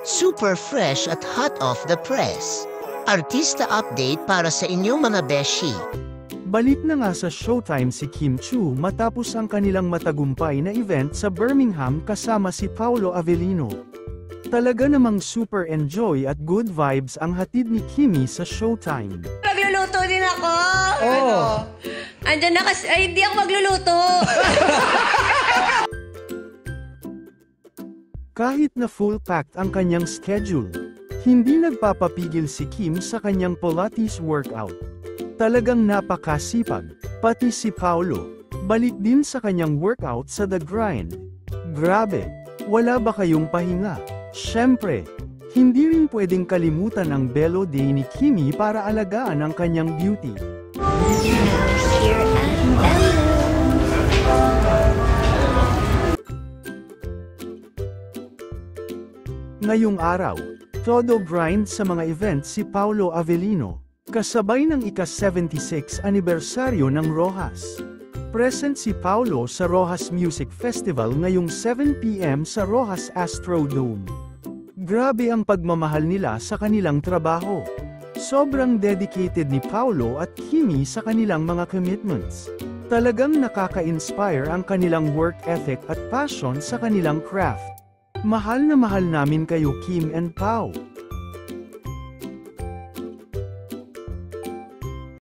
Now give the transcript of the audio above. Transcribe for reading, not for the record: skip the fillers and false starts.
Super fresh at hot off the press. Artista update para sa inyong mga beshi. Balik na nga sa Showtime si Kim Chiu matapos ang kanilang matagumpay na event sa Birmingham kasama si Paolo Avellino. Talaga namang super enjoy at good vibes ang hatid ni Kimmy sa Showtime. Magluluto din ako. Andyan na kasi, ay hindi ako magluluto. Kahit na full-packed ang kanyang schedule, hindi nagpapapigil si Kim sa kanyang Pilates workout. Talagang napakasipag, pati si Paolo, balik din sa kanyang workout sa The Grind. Grabe, wala ba kayong pahinga? Siyempre, hindi rin pwedeng kalimutan ang Belo Day ni Kimmy para alagaan ang kanyang beauty. Ngayong araw, todo grind sa mga events si Paolo Avellino, kasabay ng ika-76 anibersaryo ng Rojas. Present si Paolo sa Rojas Music Festival ngayong 7 p.m. sa Rojas Astrodome. Grabe ang pagmamahal nila sa kanilang trabaho. Sobrang dedicated ni Paolo at Kimmy sa kanilang mga commitments. Talagang nakaka-inspire ang kanilang work ethic at passion sa kanilang craft. Mahal na mahal namin kayo Kim and Pao.